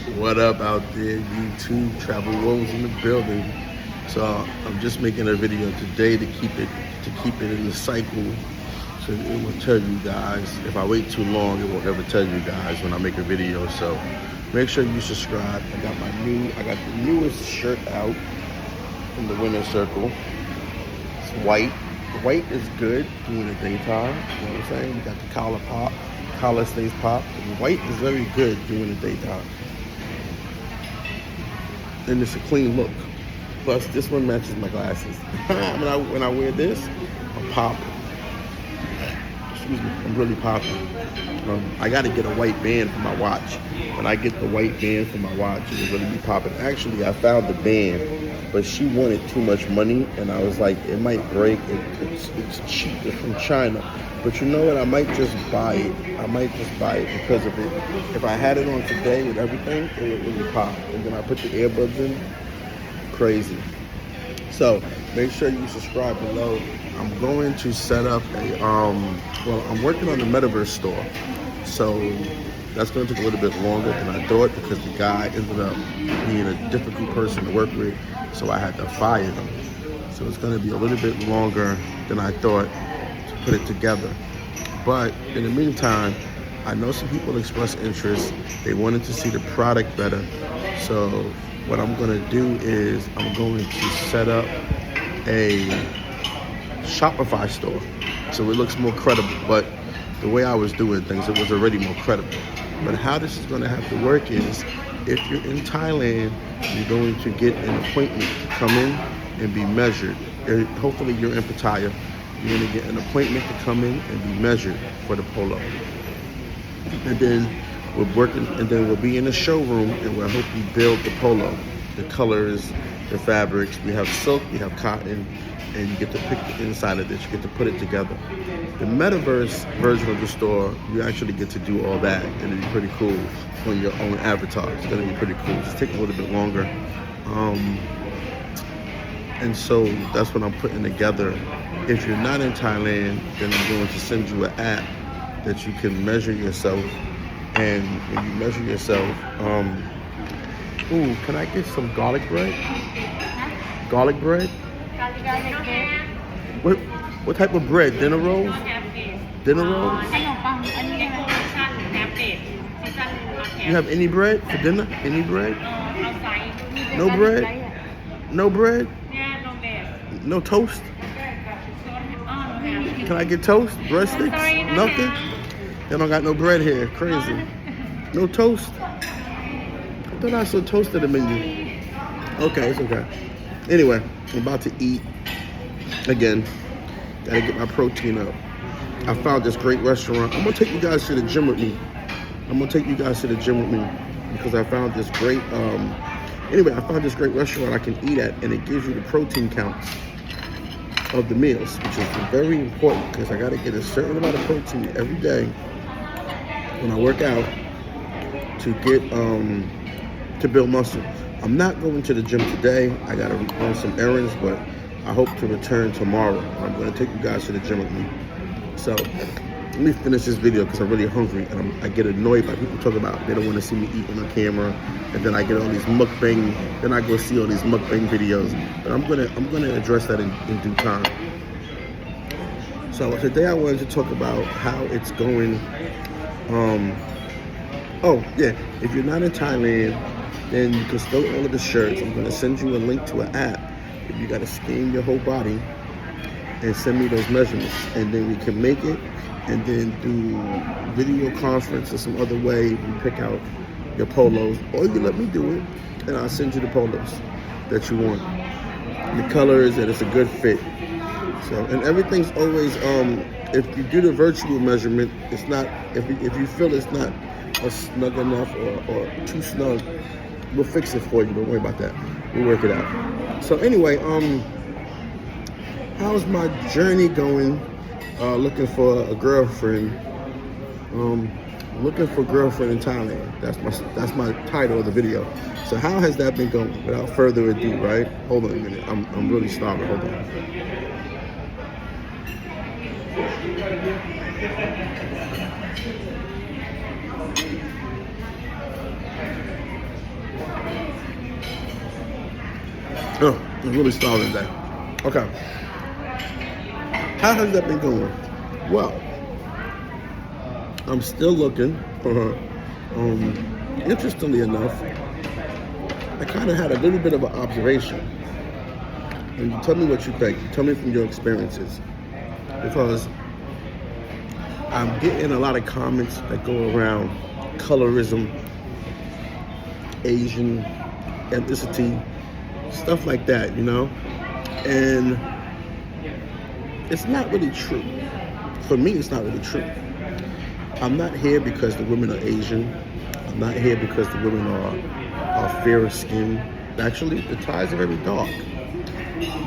What up out there, YouTube? Travel Wilf in the building. So I'm just making a video today to keep it in the cycle. So it will tell you guys. If I wait too long, it won't ever tell you guys when I make a video. So make sure you subscribe. I got the newest shirt out in the winter circle. It's white. White is good during the daytime. You know what I'm saying? You got the collar stays popped. White is very good during the daytime. And it's a clean look. Plus, this one matches my glasses. when I wear this, I'm popping. Excuse me, I'm really popping. I got to get a white band for my watch. When I get the white band for my watch, it'll really be popping. Actually, I found the band, but she wanted too much money, and I was like, it might break. It's cheap. It's from China. But you know what? I might just buy it. Because of it. If I had it on today with everything, it would really pop. And then I put the earbuds in. Crazy. So make sure you subscribe below. I'm going to set up a I'm working on the metaverse store. So that's going to take a little bit longer than I thought because the guy ended up being a difficult person to work with. So I had to fire him. So it's going to be a little bit longer than I thought to put it together. But in the meantime, I know some people expressed interest. They wanted to see the product better. So what I'm going to do is I'm going to set up a Shopify store so it looks more credible. But the way I was doing things, it was already more credible. But how this is going to have to work is if you're in Thailand, you're going to get an appointment to come in and be measured. Hopefully you're in Pattaya. You're going to get an appointment to come in and be measured for the Polo. And then we'll be in the showroom and we'll help you build the Polo. The colors, the fabrics. We have silk, we have cotton, and you get to pick the inside of this. You get to put it together. The metaverse version of the store, you actually get to do all that, and it'll be pretty cool on your own avatar. It's going to be pretty cool. Just take a little bit longer. And so that's what I'm putting together. If you're not in Thailand, then I'm going to send you an app that you can measure yourself. And when you measure yourself, can I get some garlic bread? Garlic bread? What type of bread? Dinner rolls? Dinner rolls? You have any bread for dinner? Any bread? No bread? No bread? No toast? Can I get toast? Breadsticks? Nothing? They don't got no bread here. Crazy. No toast? I thought I saw toast at the menu. Okay, it's okay. Anyway, I'm about to eat. Again, gotta get my protein up. I found this great restaurant. I'm gonna take you guys to the gym with me. Because I found this great, I found this great restaurant I can eat at, and it gives you the protein counts of the meals, which is very important because I gotta get a certain amount of protein every day when I work out to get, to build muscle. I'm not going to the gym today. I gotta run some errands, but I hope to return tomorrow. I'm gonna take you guys to the gym with me. So let me finish this video because I'm really hungry and I get annoyed by people talking about they don't want to see me eat on the camera, and then I get all these mukbang. Then I go see all these mukbang videos. But I'm gonna address that in due time. So today I wanted to talk about how it's going. If you're not in Thailand, then you can stow all of the shirts. I'm gonna send you a link to an app. If you gotta scan your whole body and send me those measurements, and then we can make it, and then do video conference or some other way. You pick out your polos, or you let me do it, and I'll send you the polos that you want, the colors, and it's a good fit. So, and everything's always, if you do the virtual measurement, it's not, if you feel it's not snug enough or too snug, we'll fix it for you. Don't worry about that. We'll work it out. So anyway, how's my journey going? Looking for a girlfriend. Looking for a girlfriend in Thailand. That's my title of the video. So how has that been going? Without further ado, right? Hold on a minute. I'm really starving. Hold on. Oh, I'm really starving today. Okay. How has that been going? Well, I'm still looking for her. Interestingly enough, I kind of had a little bit of an observation. And you tell me what you think. Tell me from your experiences. Because I'm getting a lot of comments that go around colorism, Asian ethnicity, stuff like that, you know? And it's not really true. For me, it's not really true. I'm not here because the women are Asian. I'm not here because the women are fairer skinned. Actually, the Thais are very dark.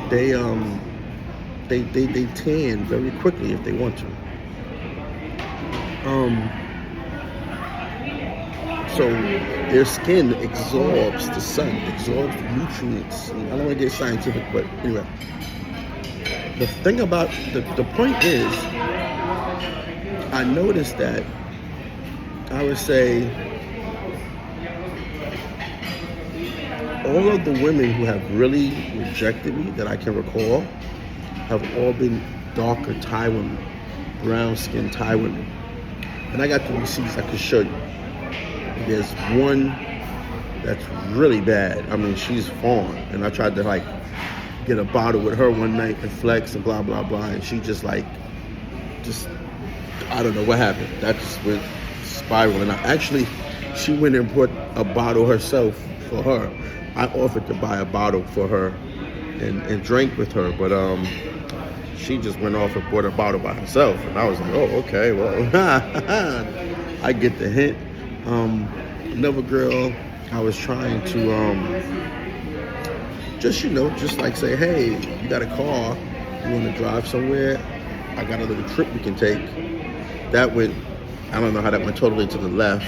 They tan very quickly if they want to. So their skin absorbs the sun, absorbs the nutrients. I don't want to get scientific, but anyway. The thing about, the point is, I noticed that, I would say, all of the women who have really rejected me that I can recall have all been darker Thai women, brown-skinned Thai women. And I got the receipts I could show you. There's one that's really bad. I mean, she's foreign. And I tried to, like, get a bottle with her one night and flex and blah, blah, blah. And she just, I don't know what happened. That just went spiraling. Actually, she went and bought a bottle herself for her. I offered to buy a bottle for her and drink with her, but she just went off and bought a bottle by herself. And I was like, oh, okay, well, I get the hint. Another girl, I was trying to just like say, hey, you got a car, you want to drive somewhere? I got a little trip we can take. That went, I don't know how that went totally to the left.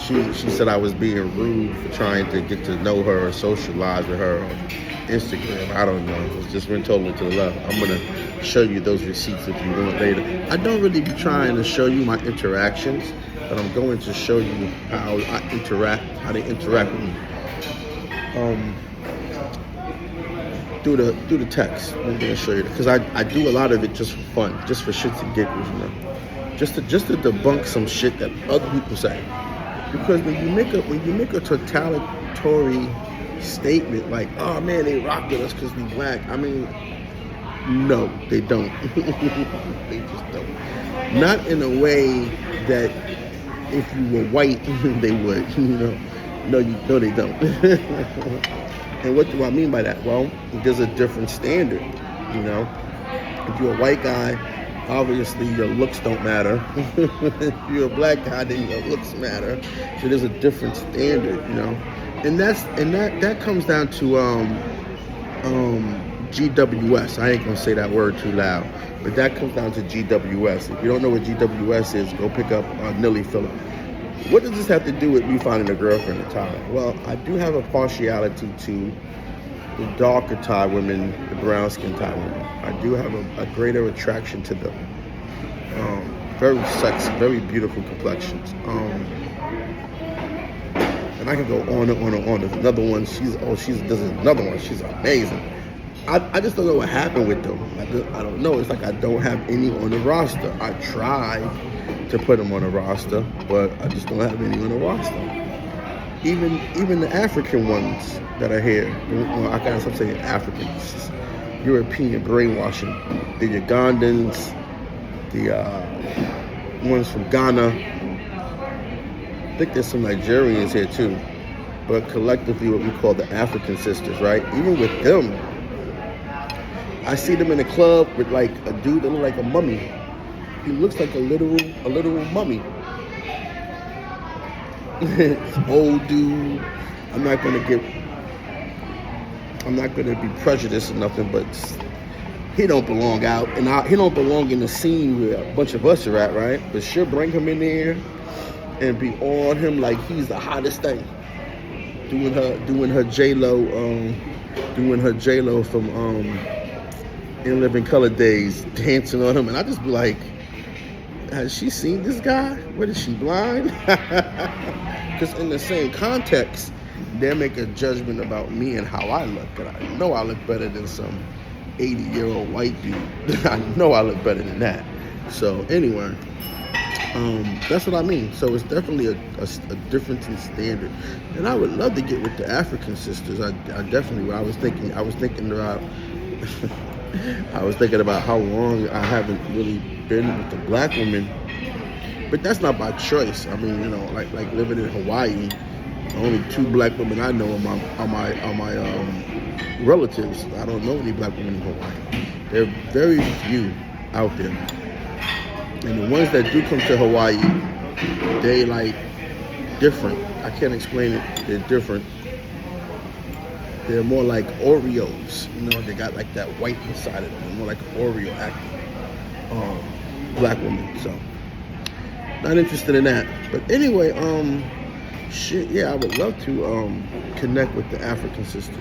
She said I was being rude for trying to get to know her or socialize with her on Instagram. I don't know. It just went totally to the left. I'm going to show you those receipts if you want later. I don't really be trying to show you my interactions, but I'm going to show you how they interact with me. Through the text. I'm going to show you that. Because I do a lot of it just for fun, just for shits and giggles, you know. Just to debunk some shit that other people say. Because when you make a totalitarian statement like, oh man, they rock with us because we black, I mean, no, they don't. They just don't. Not in a way that if you were white, they would, you know. No, they don't. And what do I mean by that? Well, there's a different standard, you know. If you're a white guy, obviously your looks don't matter. If you're a black guy, then your looks matter. So there's a different standard, you know. And that comes down to GWS. I ain't gonna say that word too loud, but that comes down to GWS. If you don't know what GWS is, go pick up Nilly Phillip. What does this have to do with me finding a girlfriend in Thai? Well, I do have a partiality to the darker Thai women, the brown-skinned Thai women. I do have a greater attraction to them. Very sexy, very beautiful complexions. And I can go on and on and on. There's another one. There's another one. She's amazing. I just don't know what happened with them. I don't know. It's like I don't have any on the roster. I tried to put them on the roster, but I just don't have any on the roster. Even the African ones that are here, well, I gotta stop saying Africans, European brainwashing. The Ugandans, the ones from Ghana. I think there's some Nigerians here too, but collectively what we call the African sisters, right? Even with them, I see them in a club with like a dude that looks like a mummy. He looks like a literal mummy. Old dude. I'm not gonna be prejudiced or nothing, but he don't belong out, and he don't belong in the scene where a bunch of us are at, right? But she'll bring him in there and be on him like he's the hottest thing. Doing her J-Lo from In Living Color Days, dancing on him, and I just be like, has she seen this guy? What is she, blind? Because in the same context, they make a judgment about me and how I look. And I know I look better than some 80-year-old white dude. I know I look better than that. So anyway, that's what I mean. So it's definitely a difference in standard. And I would love to get with the African sisters. I definitely. I was thinking about. I was thinking about how long I haven't really been with the black women, but that's not by choice. I mean, you know, like living in Hawaii, only 2 black women I know are my relatives. I don't know any black women in Hawaii. There are very few out there, and the ones that do come to Hawaii, they like different. I can't explain it. They're different. They're more like Oreos, you know. They got like that white inside of them. They're more like Oreo acting black women. So not interested in that. But anyway, shit, yeah, I would love to connect with the African sisters.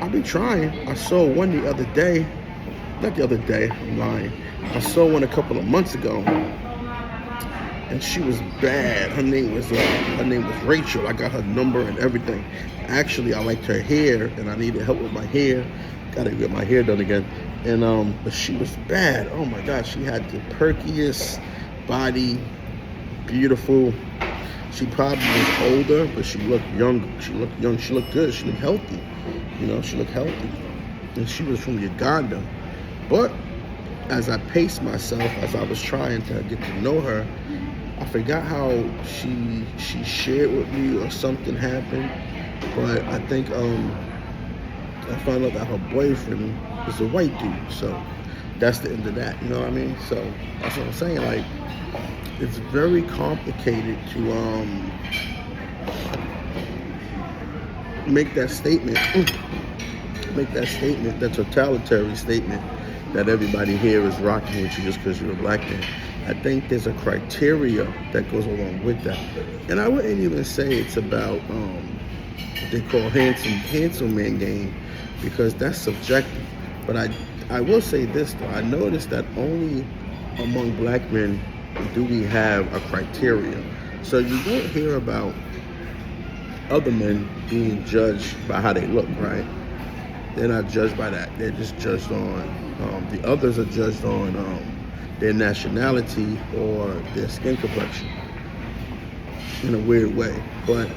I'll be trying. I saw one the other day. Not the other day. I'm lying. I saw one a couple of months ago, and she was bad. Her name was Rachel. I got her number and everything. Actually, I liked her hair, and I needed help with my hair. Gotta get my hair done again. And but she was bad. Oh my God, she had the perkiest body, beautiful. She probably was older, but she looked young. She looked young. She looked good. She looked healthy. You know, she looked healthy. And she was from Uganda. But as I paced myself, as I was trying to get to know her, I forgot how she shared with me or something happened. But I think I found out that her boyfriend is a white dude. So that's the end of that. You know what I mean? So that's what I'm saying. Like, it's very complicated to make that statement. That totalitarian statement that everybody here is rocking with you just because you're a black man. I think there's a criteria that goes along with that. And I wouldn't even say it's about what they call handsome man game, because that's subjective. But I will say this though, I noticed that only among black men do we have a criteria. So you don't hear about other men being judged by how they look, right? They're not judged by that. They're just judged on, the others are judged on their nationality or their skin complexion in a weird way. But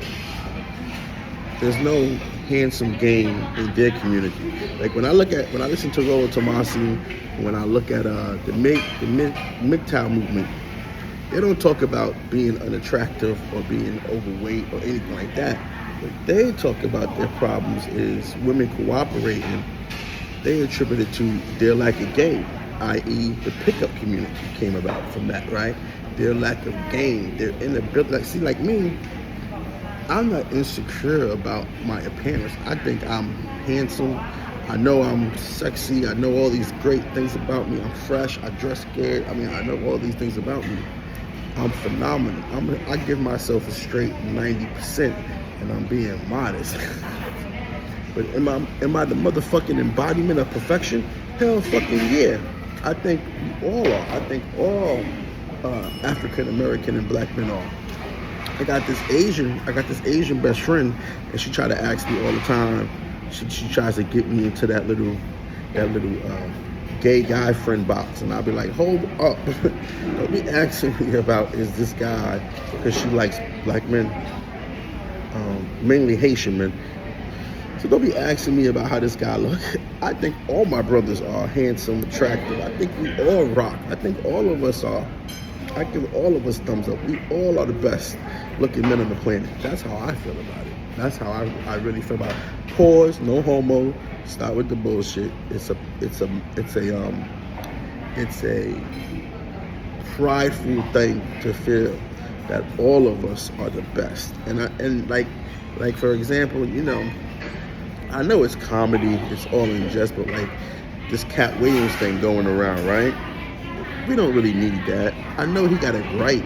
there's no handsome game in their community. Like when I listen to Rollo Tomasi, when I look at the MGTOW movement, they don't talk about being unattractive or being overweight or anything like that. What they talk about their problems is women cooperating. They attribute it to their lack of game, i.e. the pickup community came about from that, right? Their lack of game, their inability. Like me, I'm not insecure about my appearance. I think I'm handsome. I know I'm sexy. I know all these great things about me. I'm fresh. I dress good. I mean, I know all these things about me. I'm phenomenal. I give myself a straight 90%, and I'm being modest. But am I the motherfucking embodiment of perfection? Hell fucking yeah. I think we all are. I think all African American and black men are. I got this Asian best friend, and she try to ask me all the time. She tries to get me into that little gay guy friend box, and I'll be like, hold up, don't be asking me about is this guy, because she likes black men, mainly Haitian men. So don't be asking me about how this guy looks. I think all my brothers are handsome, attractive. I think we all rock. I think all of us are. I give all of us thumbs up. We all are the best looking men on the planet. That's how I feel about it. That's how I really feel about it. Pause, no homo. Stop with the bullshit. It's a prideful thing to feel that all of us are the best. And like for example, you know, I know it's comedy, it's all in jest, but like this Cat Williams thing going around, right? We don't really need that. I know he got it right,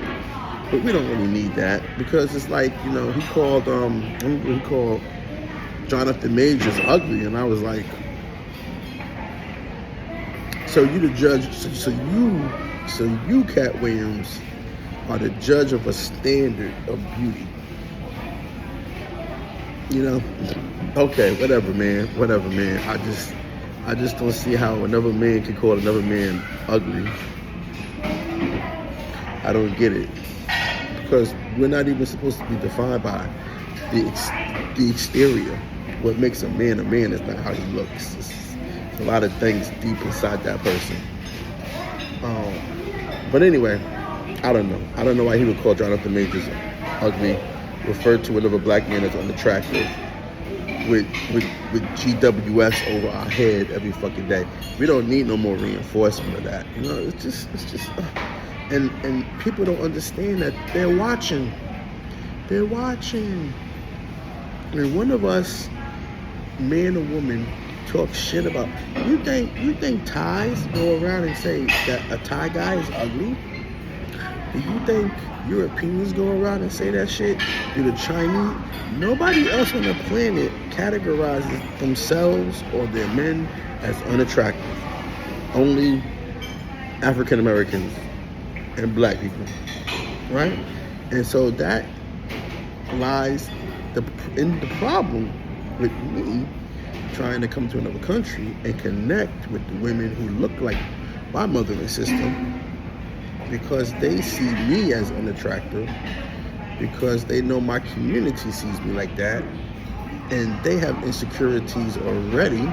but we don't really need that, because it's like, you know, he called Jonathan Majors ugly, and I was like, so you the judge, so you Cat Williams are the judge of a standard of beauty. You know, okay, whatever, man. Whatever, man. I just don't see how another man can call another man ugly. I don't get it, because we're not even supposed to be defined by the exterior. What makes a man is not how he looks. It's a lot of things deep inside that person. But anyway, I don't know. I don't know why he would call Jonathan Majors ugly, refer to another black man as unattractive, with GWS over our head every fucking day. We don't need no more reinforcement of that. You know, it's just and people don't understand that they're watching. They're watching. And one of us, man or woman, talk shit about, you think Thais go around and say that a Thai guy is ugly? Do you think Europeans go around and say that shit? Do the Chinese? Nobody else on the planet categorizes themselves or their men as unattractive. Only African Americans and black people, right? And so that lies in the problem with me trying to come to another country and connect with the women who look like my mother and sister, because they see me as unattractive, because they know my community sees me like that, and they have insecurities already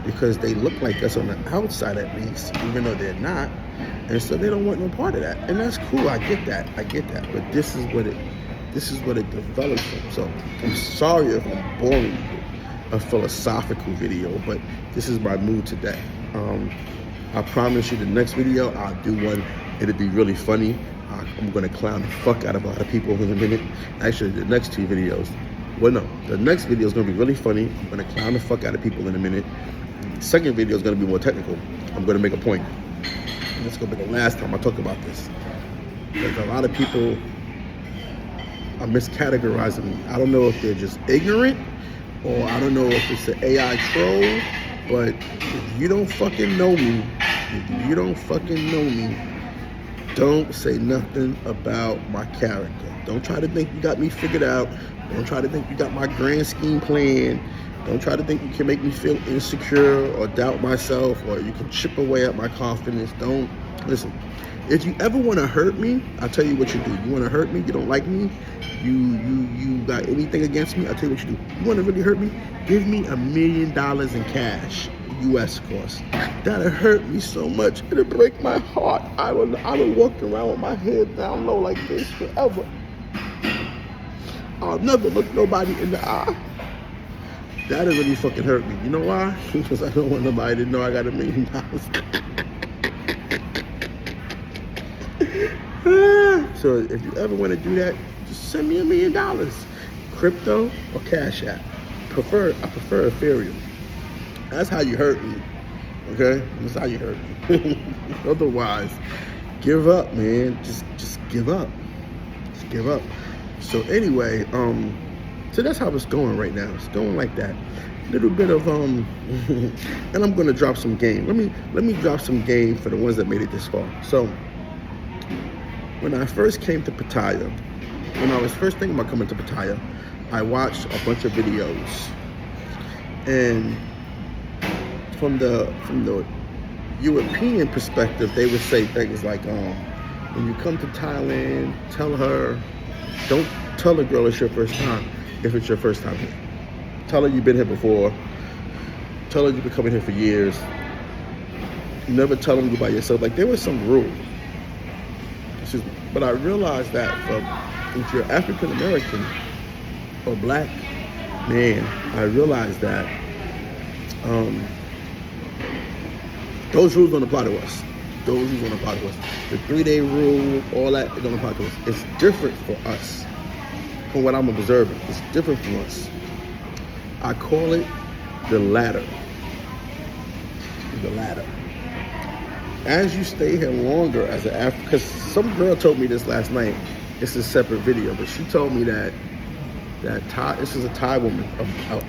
because they look like us on the outside at least, even though they're not, and so they don't want no part of that. And that's cool, I get that, but this is what it develops from. So I'm sorry if I'm boring you a philosophical video, but this is my mood today. I promise you the next video I'll do one. It'll be really funny. I'm gonna clown the fuck out of a lot of people in a minute. Actually, the next two videos, well, no, the next video is gonna be really funny. I'm gonna clown the fuck out of people in a minute. The second video is gonna be more technical. I'm gonna make a point. And it's gonna be the last time I talk about this, because a lot of people are miscategorizing me. I don't know if they're just ignorant, or I don't know if it's an AI troll, but if you don't fucking know me, don't say nothing about my character. Don't try to think you got me figured out. Don't try to think you got my grand scheme plan. Don't try to think you can make me feel insecure or doubt myself, or you can chip away at my confidence. Don't listen. If you ever want to hurt me, I'll tell you what you do. You want to hurt me? You don't like me? You got anything against me? I'll tell you what you do. You want to really hurt me? Give me $1 million in cash, US of course. That'll hurt me so much. It'll break my heart. I will walk around with my head down low like this forever. I'll never look nobody in the eye. That'll really fucking hurt me. You know why? Because I don't want nobody to know I got $1 million. So if you ever want to do that, just send me $1 million, crypto or Cashapp. I prefer Ethereum. That's how you hurt me, okay? That's how you hurt me. Otherwise, give up, man. Just give up. Just give up. So anyway, so that's how it's going right now. It's going like that. Little bit of and I'm gonna drop some game. Let me drop some game for the ones that made it this far. So when I first came to Pattaya, when I was first thinking about coming to Pattaya, I watched a bunch of videos, and from the European perspective, they would say things like, when you come to Thailand, don't tell a girl it's your first time if it's your first time here. Tell her you've been here before. Tell her you've been coming here for years. Never tell them you're by yourself. Like, there was some rules. But I realized that if you're African American or black man, I realized that those rules don't apply to us. Those rules don't apply to us. The 3-day rule, all that, it don't apply to us. It's different for us. From what I'm observing, it's different from us. I call it the ladder. The ladder. As you stay here longer as an African, because some girl told me this last night. It's a separate video, but she told me that this is a Thai woman.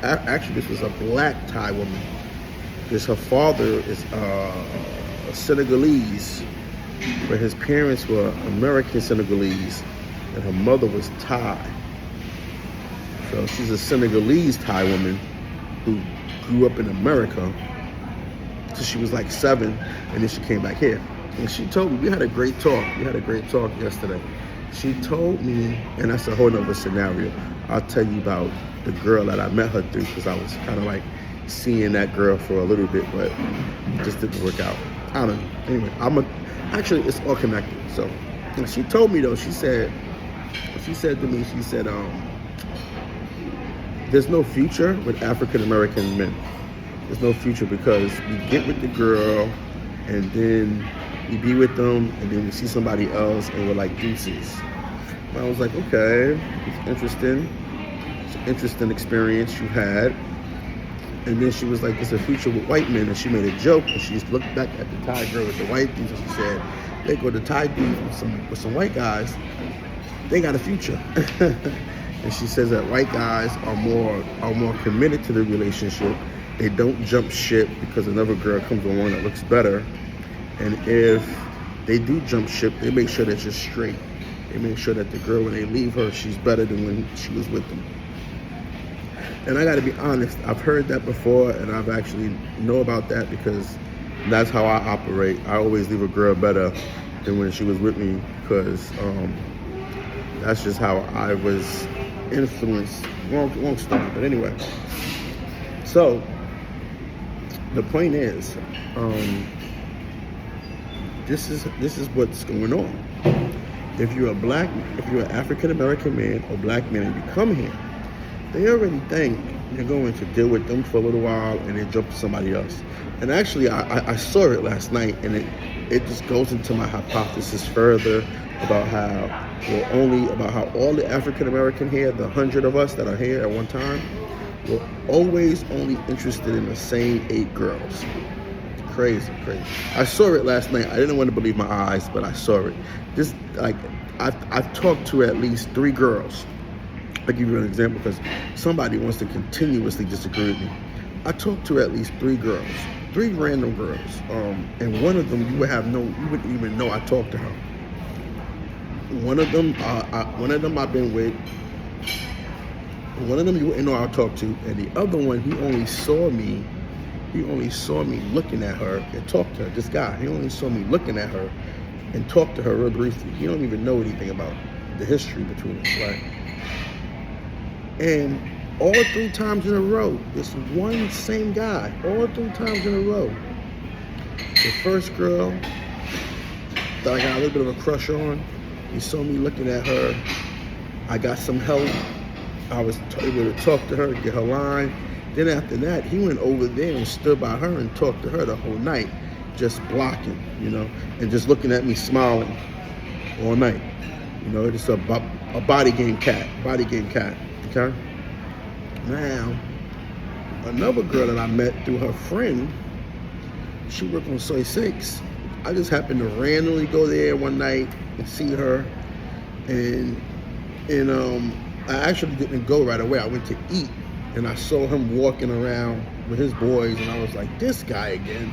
Actually, this was a black Thai woman. Because her father is Senegalese, but his parents were American Senegalese, and her mother was Thai. So she's a Senegalese Thai woman who grew up in America. So she was like 7, and then she came back here. And she told me, we had a great talk yesterday. She told me, and that's a whole nother scenario. I'll tell you about the girl that I met her through, because I was kind of like seeing that girl for a little bit, but it just didn't work out. I don't know. Anyway, actually, it's all connected. So, and she told me though, she said to me, there's no future with African American men. There's no future because we get with the girl and then we be with them and then we see somebody else and we're like deuces. And I was like, okay, it's interesting. It's an interesting experience you had. And then she was like, it's a future with white men. And she made a joke and she just looked back at the Thai girl with the white dudes and she said, they go to Thai dudes with some white guys, they got a future. And she says that white guys are more committed to the relationship. They don't jump ship because another girl comes along that looks better. And if they do jump ship, they make sure that you're straight. They make sure that the girl, when they leave her, she's better than when she was with them. And I gotta be honest, I've heard that before and I've actually know about that because that's how I operate. I always leave a girl better than when she was with me because that's just how I was influenced. Wrong story, but anyway. So the point is, this is what's going on. If you're an African American man or black man and you come here, they already think you're going to deal with them for a little while and then jump to somebody else. And actually, I saw it last night, and it just goes into my hypothesis further about how all the African American here, the 100 of us that are here at one time, were always only interested in the same 8 girls. Crazy. I saw it last night. I didn't want to believe my eyes, but I saw it. I've talked to at least 3 girls. I'll give you an example because somebody wants to continuously disagree with me. I talked to at least 3 girls, 3 random girls, and one of them you wouldn't even know I talked to her. One of them I've been with. One of them you wouldn't know I talked to, and the other one he only saw me looking at her and talk to her. This guy, he only saw me looking at her and talk to her real briefly. He don't even know anything about the history between us, right? And all 3 times in a row, this one same guy, all 3 times in a row. The first girl that I got a little bit of a crush on, he saw me looking at her. I got some help. I was able to talk to her, get her line. Then after that, he went over there and stood by her and talked to her the whole night, just blocking, and just looking at me smiling all night. It's a body game cat, okay? Now, another girl that I met through her friend, she worked on Soy 6. I just happened to randomly go there one night and see her, and I actually didn't go right away. I went to eat, and I saw him walking around with his boys, and I was like, this guy again.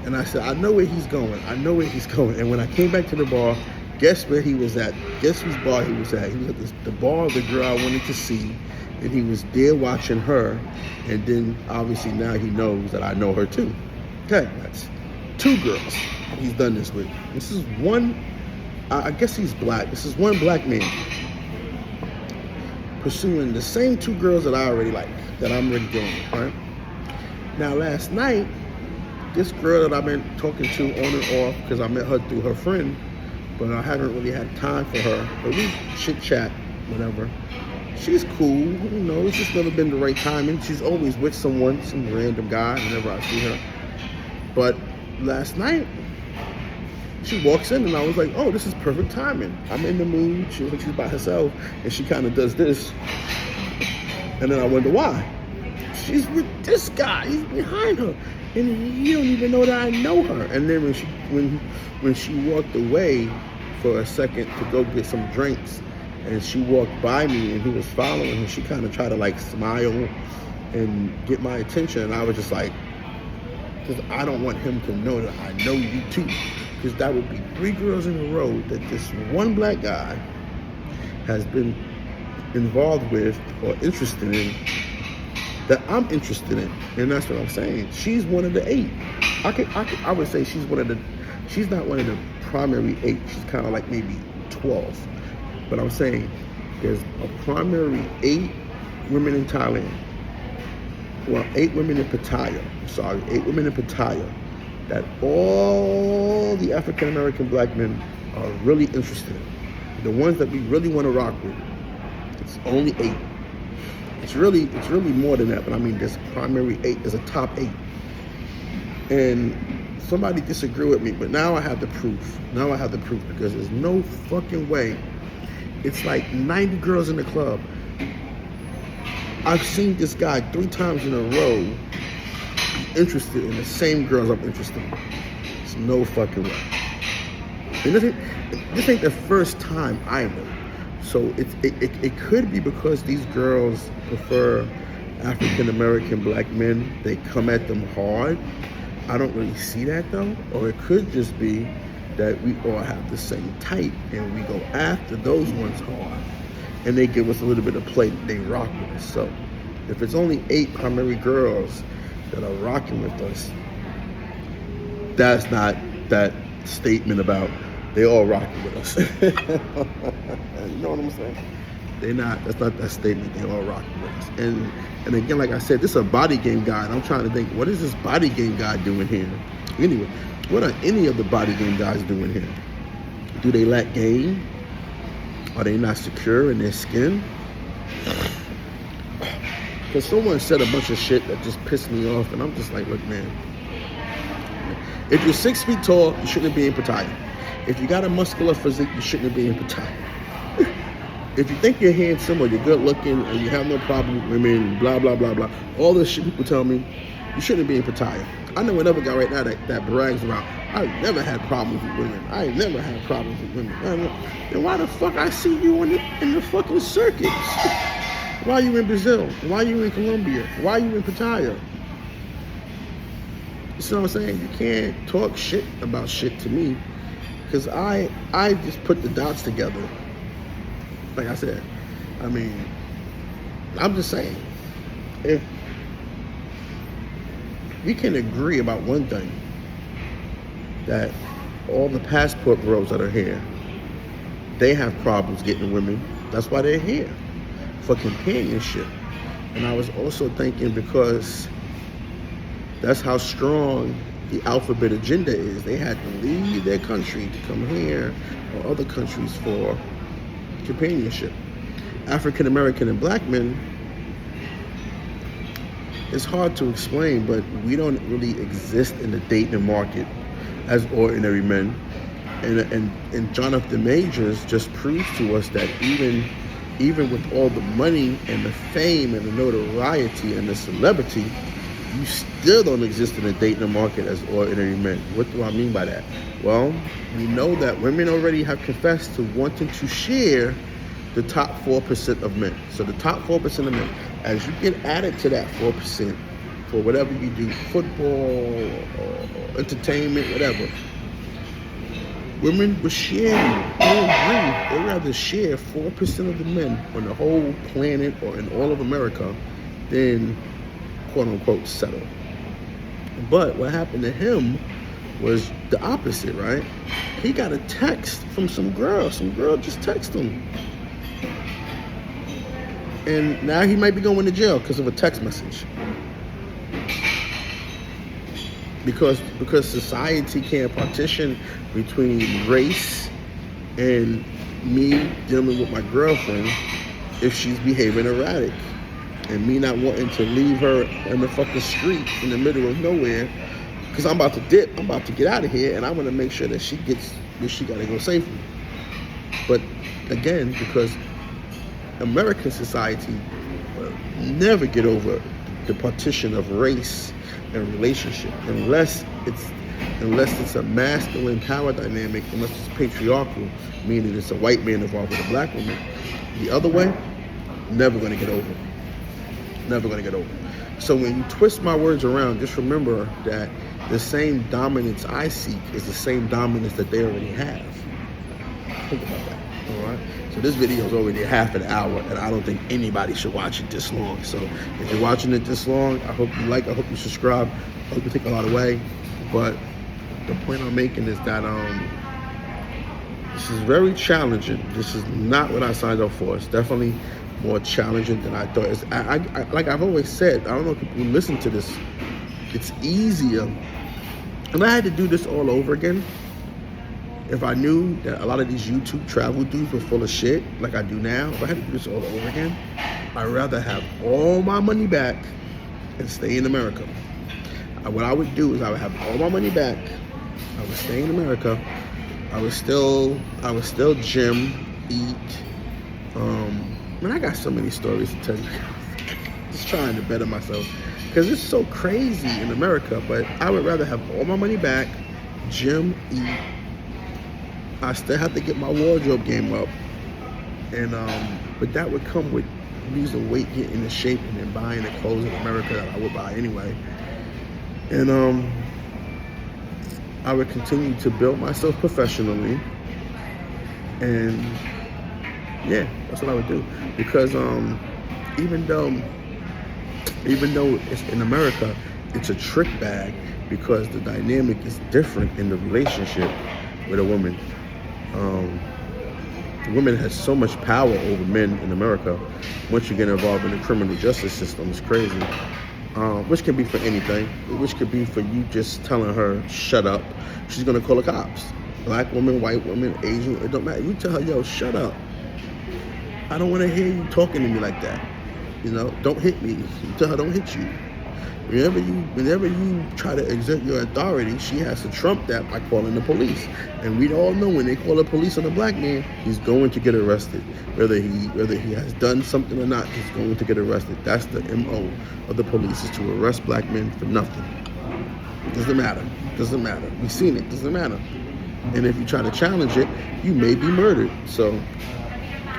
And I said, I know where he's going. And when I came back to the bar, guess where he was at? Guess whose bar he was at? He was at the bar of the girl I wanted to see, and he was there watching her, and then obviously now he knows that I know her too. Okay, that's 2 girls he's done this with. This is one, I guess he's black. This is one black man pursuing the same 2 girls that I already like, that I'm already dealing with, right? Now last night, this girl that I've been talking to on and off, because I met her through her friend, but I haven't really had time for her, but we chit chat, whatever. She's cool, it's just never been the right timing. She's always with some random guy whenever I see her. But last night, she walks in and I was like, oh, this is perfect timing. I'm in the mood. She's by herself and she kind of does this. And then I wonder why. She's with this guy. He's behind her. And he don't even know that I know her. And then when she walked away for a second to go get some drinks, and she walked by me and he was following her, she kind of tried to smile and get my attention. And I was just like, because I don't want him to know that I know you too. Because that would be 3 girls in a row that this one black guy has been involved with or interested in that I'm interested in, and that's what I'm saying. She's one of the 8. I would say she's not one of the primary 8. She's kind of like maybe 12. But I'm saying there's a primary 8 women in Thailand. Well, 8 women in Pattaya. 8 women in Pattaya that all the African American black men are really interested in. The ones that we really want to rock with. It's only 8. It's really more than that, but I mean, there's primary 8, there's a top 8. And somebody disagree with me, but now I have the proof. Because there's no fucking way. It's like 90 girls in the club. I've seen this guy 3 times in a row interested in the same girls I'm interested in. There's no fucking way. And this ain't the first time either. So it could be because these girls prefer African American black men. They come at them hard. I don't really see that though. Or it could just be that we all have the same type and we go after those ones hard. And they give us a little bit of play that they rock with us. So if it's only 8 primary girls that are rocking with us, that's not that statement about they all rocking with us. You know what I'm saying? That's not that statement, they all rocking with us. And again, like I said, this is a body game guide. I'm trying to think, what is this body game guy doing here? Anyway, what are any of the body game guys doing here? Do they lack game? Are they not secure in their skin? Because someone said a bunch of shit that just pissed me off, and I'm just like, look, man, if you're 6 feet tall, you shouldn't be in Pattaya. If you got a muscular physique, you shouldn't be in Pattaya. If you think you're handsome or you're good looking and you have no problem with women, blah, blah, blah, blah, all this shit people tell me, you shouldn't be in Pattaya. I know another guy right now that brags about, I never had problems with women. I ain't never had problems with women. Then why the fuck I see you in the fucking circuits? Why are you in Brazil? Why are you in Colombia? Why are you in Pattaya? You see what I'm saying? You can't talk shit about shit to me because I just put the dots together. Like I said, I mean, I'm just saying, if we can agree about one thing, that all the passport bros that are here, they have problems getting women. That's why they're here, for companionship. And I was also thinking because that's how strong the alphabet agenda is. They had to leave their country to come here or other countries for companionship. African American and black men, it's hard to explain, but we don't really exist in the dating market as ordinary men. And Jonathan Majors just proves to us that even with all the money and the fame and the notoriety and the celebrity, you still don't exist in the dating market as ordinary men. What do I mean by that? Well, we know that women already have confessed to wanting to share the top 4% of men. So the top 4% of men, as you get added to that 4% for whatever you do, football or entertainment, whatever, women will share you. They agree. They'd rather share 4% of the men on the whole planet or in all of America than quote unquote settle. But what happened to him was the opposite, right? He got a text from some girl. Some girl just texted him. And now he might be going to jail because of a text message. Because society can't partition between race and me dealing with my girlfriend if she's behaving erratic. And me not wanting to leave her in the fucking street in the middle of nowhere because I'm about to dip, I'm about to get out of here, and I want to make sure that she gets where she got to go safely. But again, because American society will never get over the partition of race and relationship unless it's a masculine power dynamic, unless it's patriarchal, meaning it's a white man involved with a black woman. The other way, never going to get over. Never going to get over. So when you twist my words around, just remember that the same dominance I seek is the same dominance that they already have. Think about that. All right. So this video is already half an hour, and I don't think anybody should watch it this long. So if you're watching it this long, I hope you like. I hope you subscribe. I hope you take a lot away. But the point I'm making is that this is very challenging. This is not what I signed up for. It's definitely more challenging than I thought. Like I've always said, I don't know if people listen to this. It's easier. If I had to do this all over again, if I knew that a lot of these YouTube travel dudes were full of shit, like I do now, if I had to do this all over again, I'd rather have all my money back and stay in America. What I would do is I would have all my money back. I would stay in America. I would still gym, eat. Man, I got so many stories to tell you. Just trying to better myself because it's so crazy in America. But I would rather have all my money back, gym, eat. I still have to get my wardrobe game up, and but that would come with losing weight, getting into shape, and then buying the clothes in America that I would buy anyway. And I would continue to build myself professionally, and yeah, that's what I would do. Because even though it's in America, it's a trick bag because the dynamic is different in the relationship with a woman. Women has so much power over men in America. Once you get involved in the criminal justice system, it's crazy. Which can be for anything. Which could be for you just telling her, shut up. She's gonna call the cops. Black woman, white woman, Asian, it don't matter. You tell her, yo, shut up. I don't wanna hear you talking to me like that. You know, don't hit me. You tell her, don't hit you. Whenever you try to exert your authority, she has to trump that by calling the police. And we all know when they call the police on a black man, he's going to get arrested. Whether he has done something or not, he's going to get arrested. That's the MO of the police, is to arrest black men for nothing. Doesn't matter. Doesn't matter. We've seen it. Doesn't matter. And if you try to challenge it, you may be murdered. So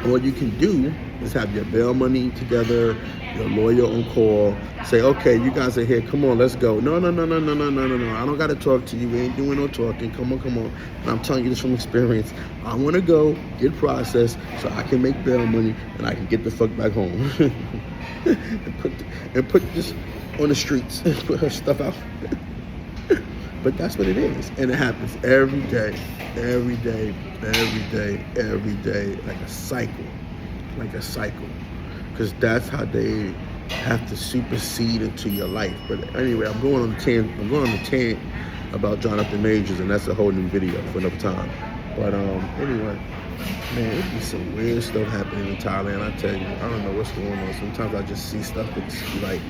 what you can do is have your bail money together, your lawyer on call, say, okay, you guys are here, come on, let's go. No, I don't got to talk to you, we ain't doing no talking, come on. And I'm telling you this from experience. I want to go, get processed, so I can make bail money, and I can get the fuck back home. and put this on the streets, put her stuff out. But that's what it is, and it happens every day, like a cycle, because that's how they have to supersede into your life. But anyway, I'm going on a tangent about Jonathan Majors, and that's a whole new video for another time. But anyway, man, it be some weird stuff happening in Thailand. I tell you, I don't know what's going on. Sometimes I just see stuff that's like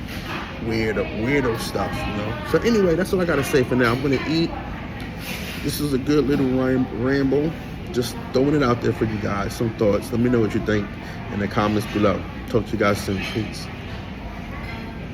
weirdo stuff, you know. So anyway, that's all I gotta say for now. I'm gonna eat. This is a good little ramble. Just throwing it out there for you guys. Some thoughts. Let me know what you think in the comments below. Talk to you guys soon. Peace.